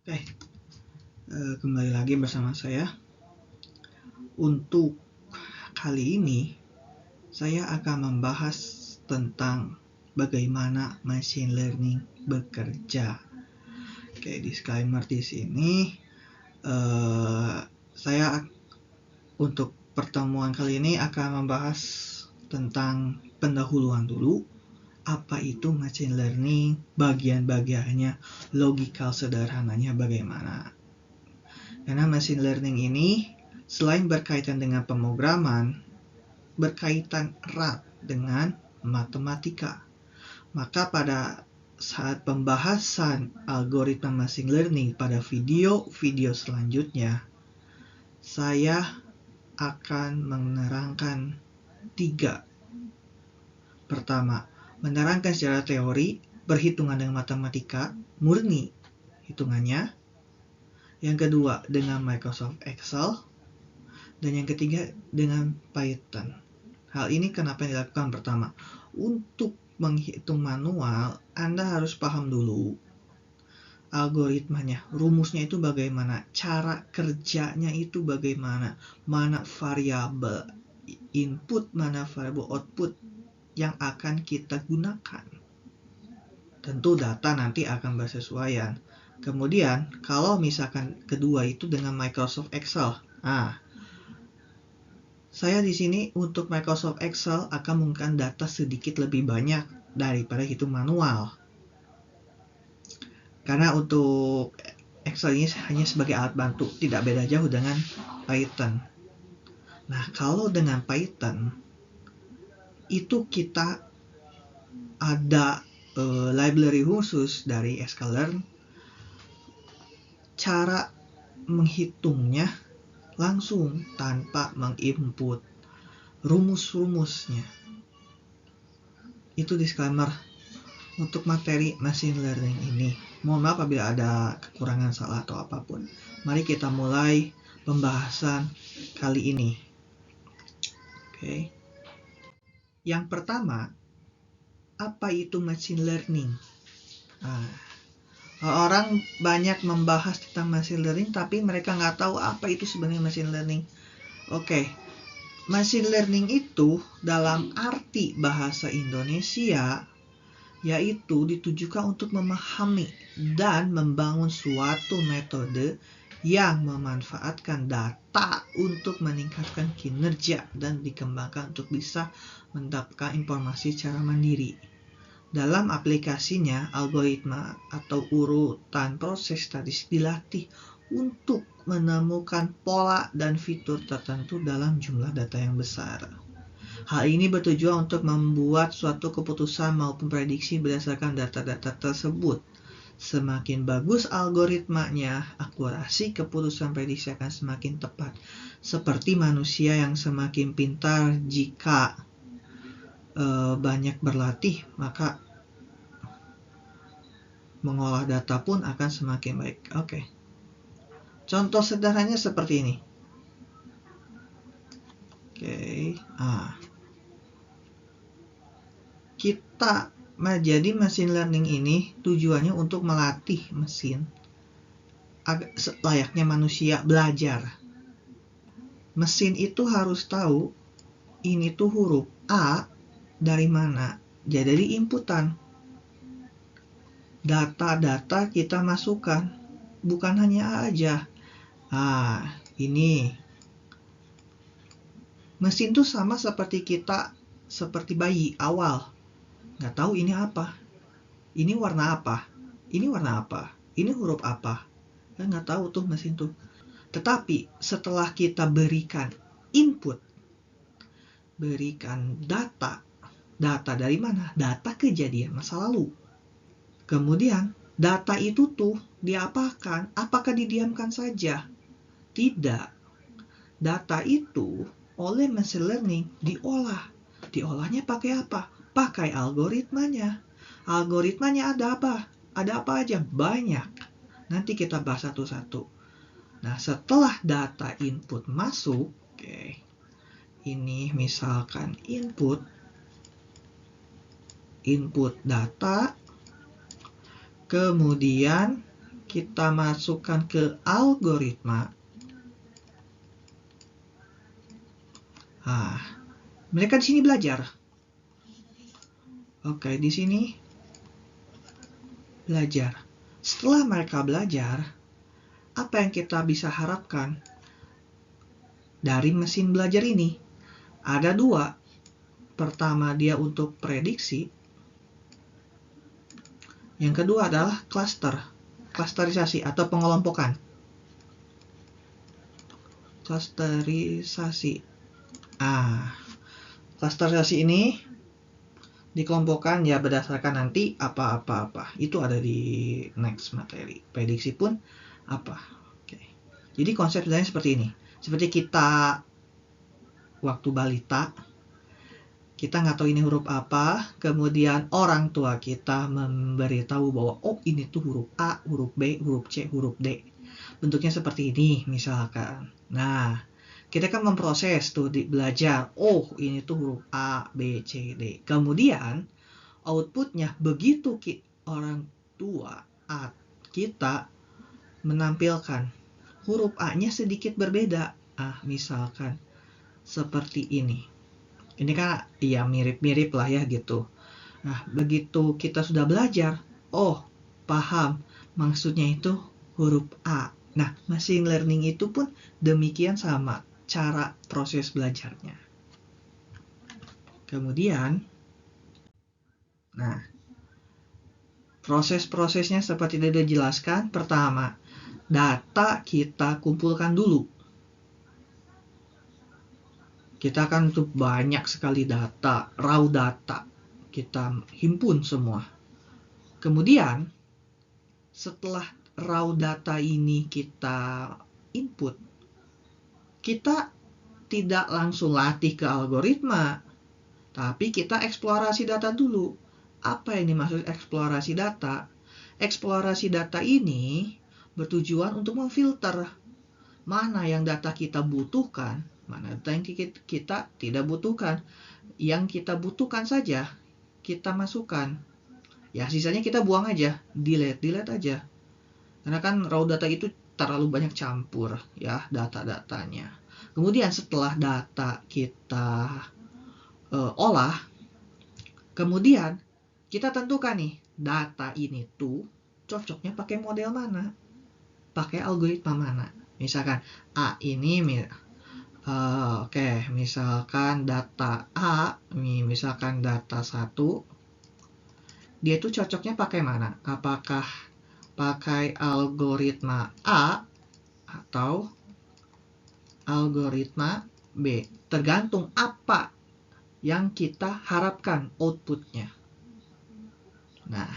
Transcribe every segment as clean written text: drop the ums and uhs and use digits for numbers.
Oke, kembali lagi bersama saya. Untuk kali ini, saya akan membahas tentang bagaimana machine learning bekerja. Oke, disclaimer di sini, saya untuk pertemuan kali ini akan membahas tentang pendahuluan dulu. Apa itu machine learning, bagian-bagiannya, logikal sederhananya bagaimana. Karena machine learning ini selain berkaitan dengan pemrograman, berkaitan erat dengan matematika. Maka pada saat pembahasan algoritma machine learning pada video-video selanjutnya, saya akan menerangkan 3. Pertama, menerangkan secara teori, berhitungan dengan matematika, murni hitungannya. Yang kedua, dengan Microsoft Excel. Dan yang ketiga, dengan Python. Hal ini kenapa dilakukan? Pertama, untuk menghitung manual, Anda harus paham dulu algoritmanya, rumusnya itu bagaimana, cara kerjanya itu bagaimana, mana variabel input, mana variabel output yang akan kita gunakan. Tentu data nanti akan bersesuaian. Kemudian, kalau misalkan kedua itu dengan Microsoft Excel. Saya di sini untuk Microsoft Excel akan menggunakan data sedikit lebih banyak daripada hitung manual. Karena untuk Excel ini hanya sebagai alat bantu, tidak beda jauh dengan Python. Nah, kalau dengan Python, itu kita ada library khusus dari sklearn. Cara menghitungnya langsung tanpa menginput rumus-rumusnya. Itu disclaimer untuk materi machine learning ini. Mohon maaf apabila ada kekurangan, salah atau apapun. Mari kita mulai pembahasan kali ini. Oke. Yang pertama, apa itu machine learning? Orang banyak membahas tentang machine learning, tapi mereka nggak tahu apa itu sebenarnya machine learning. Oke. Machine learning itu dalam arti bahasa Indonesia yaitu ditujukan untuk memahami dan membangun suatu metode yang memanfaatkan data untuk meningkatkan kinerja dan dikembangkan untuk bisa mendapatkan informasi secara mandiri. Dalam aplikasinya, algoritma atau urutan proses statistik dilatih untuk menemukan pola dan fitur tertentu dalam jumlah data yang besar. Hal ini bertujuan untuk membuat suatu keputusan maupun prediksi berdasarkan data-data tersebut. Semakin bagus algoritmanya, akurasi keputusan prediksi akan semakin tepat. Seperti manusia yang semakin pintar, jika banyak berlatih, maka mengolah data pun akan semakin baik. Oke. Contoh sederhananya seperti ini. Oke. Jadi machine learning ini tujuannya untuk melatih mesin layaknya manusia belajar. Mesin itu harus tahu ini tuh huruf A dari mana. Jadi dari inputan. Data-data kita masukkan, bukan hanya A aja. Ini. Mesin tuh sama seperti kita, seperti bayi awal. Nggak tahu ini apa, ini warna apa, ini warna apa, ini huruf apa, nggak tahu tuh mesin tuh. Tetapi setelah kita berikan input, berikan data dari mana? Data kejadian masa lalu. Kemudian data itu tuh diapakan? Apakah didiamkan saja? Tidak. Data itu oleh machine learning diolah. Diolahnya pakai apa? Pakai algoritmanya. Algoritmanya ada apa? Ada apa aja? Banyak. Nanti kita bahas satu-satu. Nah, setelah data input masuk, ini misalkan input data, kemudian kita masukkan ke algoritma, mereka di sini belajar. Oke, di sini belajar. Setelah mereka belajar, apa yang kita bisa harapkan dari mesin belajar ini? Ada dua. Pertama, dia untuk prediksi. Yang kedua adalah klasterisasi atau pengelompokan. Klasterisasi. Klasterisasi ini dikelompokkan ya berdasarkan nanti apa. Itu ada di next materi. Prediksi pun apa. Oke. Jadi konsep sebenarnya seperti ini. Seperti kita waktu balita, kita nggak tahu ini huruf apa, kemudian orang tua kita memberitahu bahwa oh ini tuh huruf A, huruf B, huruf C, huruf D. Bentuknya seperti ini misalkan. Nah, kita kan memproses tuh belajar, oh ini tuh huruf A, B, C, D. Kemudian outputnya begitu orang tua kita menampilkan huruf A-nya sedikit berbeda. Misalkan seperti ini. Ini kan ya mirip-mirip lah ya gitu. Nah, begitu kita sudah belajar, oh paham maksudnya itu huruf A. Nah, machine learning itu pun demikian sama cara proses belajarnya. Kemudian, proses-prosesnya seperti sudah dijelaskan. Pertama, data kita kumpulkan dulu. Kita kan tuh banyak sekali data, raw data. Kita himpun semua. Kemudian, setelah raw data ini kita input, kita tidak langsung latih ke algoritma, tapi kita eksplorasi data dulu. Apa yang dimaksud eksplorasi data? Eksplorasi data ini bertujuan untuk memfilter mana yang data kita butuhkan, mana data yang kita tidak butuhkan. Yang kita butuhkan saja kita masukkan. Ya sisanya kita buang aja, delete aja. Karena kan raw data itu terlalu banyak campur ya data-datanya. Kemudian setelah data kita olah, kemudian kita tentukan nih data ini tuh cocoknya pakai model mana, pakai algoritma mana. Misalkan A ini misalkan data A, misalkan data 1, dia tuh cocoknya pakai mana? Apakah pakai algoritma A atau algoritma B? Tergantung apa yang kita harapkan outputnya. Nah,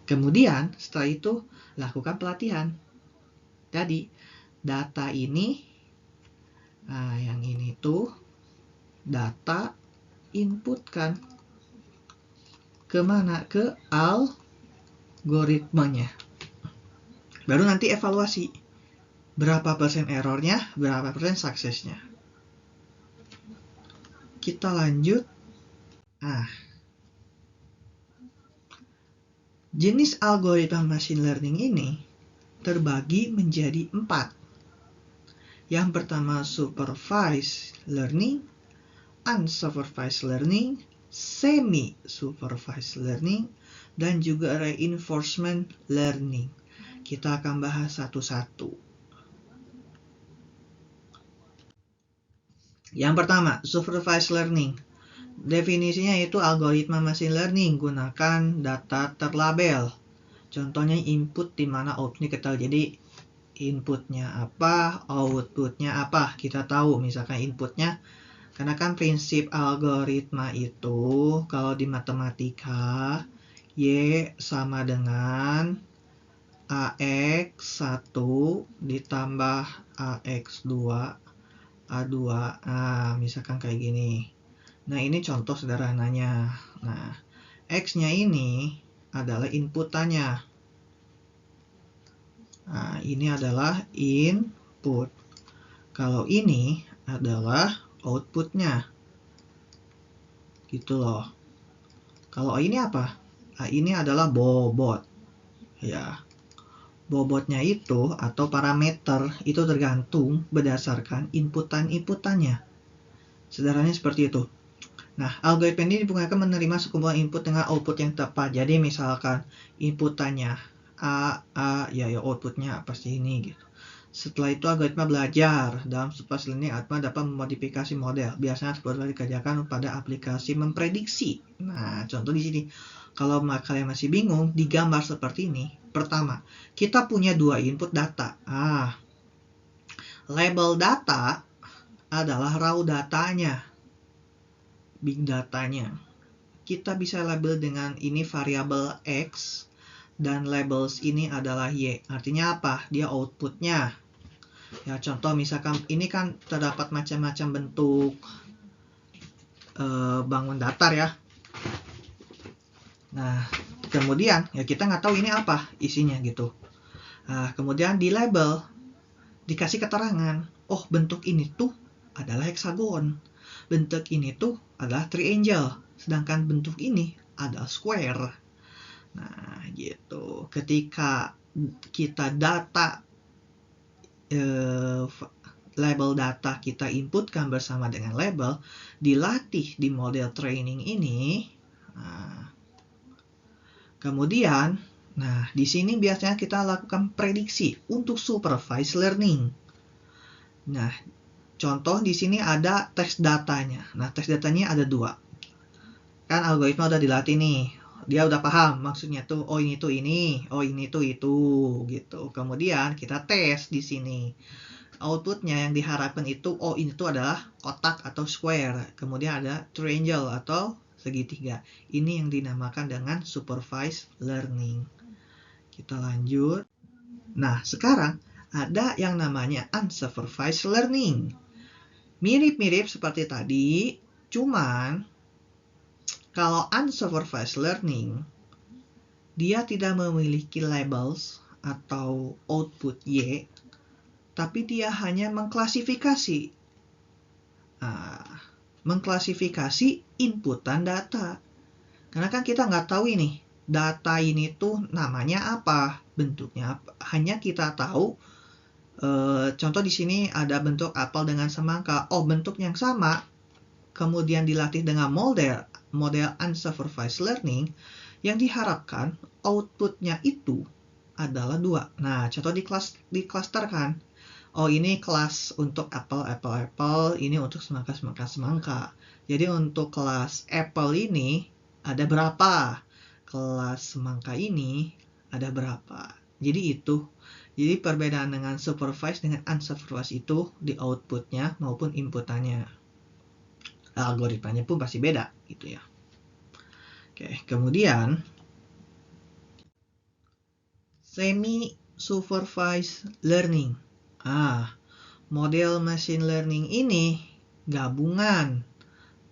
kemudian setelah itu lakukan pelatihan. Jadi, data ini, yang ini tuh data inputkan kemana? Ke algoritmanya. Baru nanti evaluasi. Berapa persen errornya, berapa persen suksesnya. Kita lanjut. Jenis algoritma machine learning ini terbagi menjadi 4. Yang pertama supervised learning, unsupervised learning, semi-supervised learning, dan juga reinforcement learning. Kita akan bahas satu-satu. Yang pertama, supervised learning. Definisinya itu algoritma machine learning gunakan data terlabel. Contohnya input di mana outputnya kita tahu. Jadi inputnya apa, outputnya apa. Kita tahu misalkan inputnya. Karena kan prinsip algoritma itu kalau di matematika Y sama dengan AX1 ditambah AX2 A2. Misalkan kayak gini. Nah, ini contoh sederhananya. Nah, X-nya ini adalah inputannya. Nah, ini adalah input. Kalau ini adalah outputnya. Gitu loh. Kalau ini apa? Ini adalah bobot. Ya. Bobotnya itu atau parameter itu tergantung berdasarkan inputannya. Sederhananya seperti itu. Nah, algoritma ini digunakan menerima sekumpulan input dengan output yang tepat. Jadi misalkan inputannya A, ya outputnya pasti ini gitu. Setelah itu algoritma belajar. Dalam supervised learning, algoritma dapat memodifikasi model. Biasanya seperti dikerjakan pada aplikasi memprediksi. Nah, contoh di sini. Kalau kalian masih bingung, digambar seperti ini. Pertama, kita punya dua input data. Label data adalah raw datanya, big datanya. Kita bisa label dengan ini variabel X, dan labels ini adalah Y. Artinya apa? Dia outputnya. Ya, contoh misalkan ini kan terdapat macam-macam bentuk bangun datar ya. Nah, kemudian ya kita nggak tahu ini apa isinya gitu. Nah, kemudian di label dikasih keterangan, oh bentuk ini tuh adalah hexagon, bentuk ini tuh adalah triangle, sedangkan bentuk ini adalah square. Nah, gitu. Ketika kita data label data kita inputkan bersama dengan label, dilatih di model training ini. Kemudian, nah di sini biasanya kita lakukan prediksi untuk supervised learning. Nah, contoh di sini ada test datanya. Nah, test datanya ada dua. Kan algoritma udah dilatih nih. Dia udah paham maksudnya tuh, oh ini tuh ini, oh ini tuh itu, gitu. Kemudian kita tes di sini. Outputnya yang diharapkan itu, oh ini tuh adalah kotak atau square. Kemudian ada triangle atau segitiga. Ini yang dinamakan dengan supervised learning. Kita lanjut. Nah, sekarang ada yang namanya unsupervised learning. Mirip-mirip seperti tadi, cuman kalau unsupervised learning, dia tidak memiliki labels atau output Y, tapi dia hanya mengklasifikasi. Mengklasifikasi inputan data. Karena kan kita nggak tahu ini, data ini tuh namanya apa, bentuknya apa. Hanya kita tahu, contoh di sini ada bentuk apel dengan semangka. Oh, bentuk yang sama, kemudian dilatih dengan model unsupervised learning, yang diharapkan outputnya itu adalah dua. Nah, contoh di cluster kan. Oh, ini kelas untuk apple, ini untuk semangka. Jadi untuk kelas apple ini ada berapa? Kelas semangka ini ada berapa? Jadi itu. Jadi perbedaan dengan supervised dengan unsupervised itu di outputnya maupun inputannya. Algoritmanya pun pasti beda gitu ya. Oke, kemudian semi-supervised learning. Model machine learning ini gabungan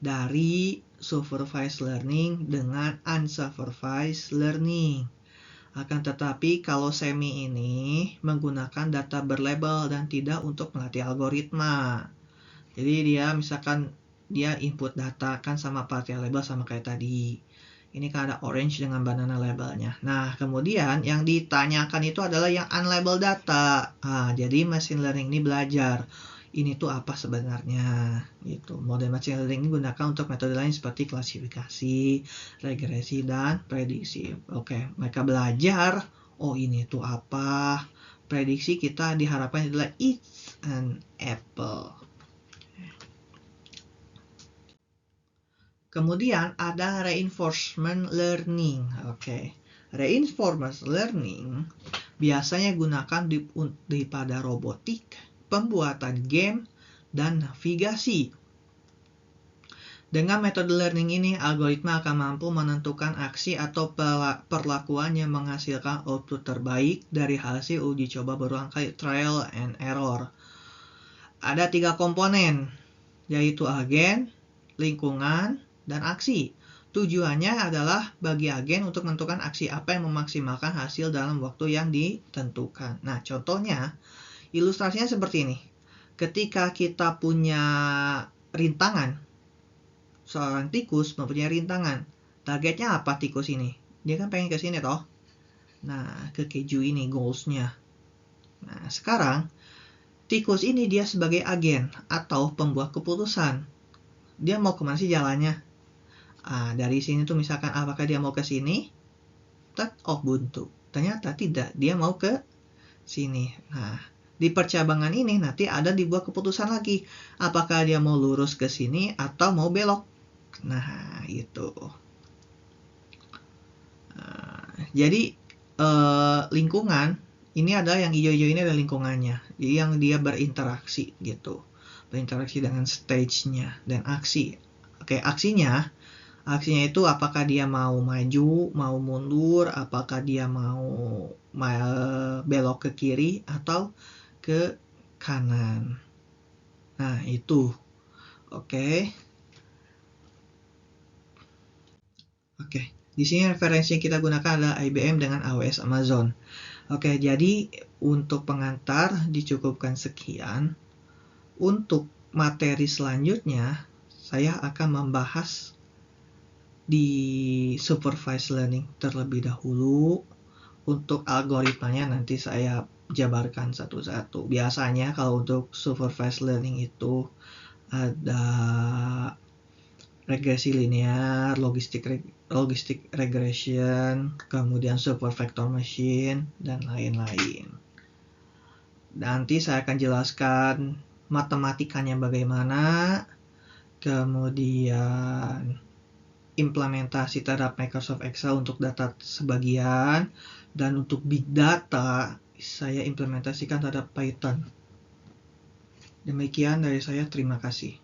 dari supervised learning dengan unsupervised learning. Akan tetapi kalau semi ini menggunakan data berlabel dan tidak untuk melatih algoritma. Jadi dia misalkan dia input data kan sama pakai label sama kayak tadi. Ini kan ada orange dengan banana labelnya. Nah, kemudian yang ditanyakan itu adalah yang unlabeled data. Jadi machine learning ini belajar. Ini tuh apa sebenarnya? Gitu. Model machine learning ini digunakan untuk metode lain seperti klasifikasi, regresi, dan prediksi. Oke, mereka belajar. Oh, ini tuh apa? Prediksi kita diharapkan adalah it's an apple. Kemudian ada reinforcement learning. Reinforcement learning biasanya gunakan pada robotik, pembuatan game, dan navigasi. Dengan metode learning ini, algoritma akan mampu menentukan aksi atau perlakuan yang menghasilkan output terbaik dari hasil uji coba berulang kali, trial and error. Ada 3 komponen, yaitu agen, lingkungan, dan aksi. Tujuannya adalah bagi agen untuk menentukan aksi apa yang memaksimalkan hasil dalam waktu yang ditentukan. Nah, contohnya, ilustrasinya seperti ini. Ketika kita punya rintangan, seorang tikus mempunyai rintangan. Targetnya apa tikus ini? Dia kan pengen ke sini toh. Nah, ke keju ini goals-nya. Nah, sekarang tikus ini dia sebagai agen atau pembuat keputusan. Dia mau kemana sih jalannya? Dari sini tuh misalkan apakah dia mau ke sini? Buntu. Ternyata tidak, dia mau ke sini. Nah, di percabangan ini nanti ada dibuat keputusan lagi. Apakah dia mau lurus ke sini atau mau belok? Nah, itu. Jadi lingkungan ini adalah yang hijau-hijau ini adalah lingkungannya. Jadi yang dia berinteraksi gitu. Berinteraksi dengan stage-nya dan aksi. Oke, aksinya itu apakah dia mau maju, mau mundur, apakah dia mau belok ke kiri atau ke kanan. Nah, itu. Oke. Di sini referensi yang kita gunakan adalah IBM dengan AWS Amazon. Oke, jadi untuk pengantar dicukupkan sekian. Untuk materi selanjutnya, saya akan membahas di supervised learning terlebih dahulu. Untuk algoritmanya nanti saya jabarkan satu-satu. Biasanya kalau untuk supervised learning itu ada regresi linear, logistic regression, kemudian super vector machine, dan lain-lain. Nanti saya akan jelaskan matematikanya bagaimana, kemudian implementasi terhadap Microsoft Excel untuk data sebagian, dan untuk big data saya implementasikan terhadap Python. Demikian dari saya, terima kasih.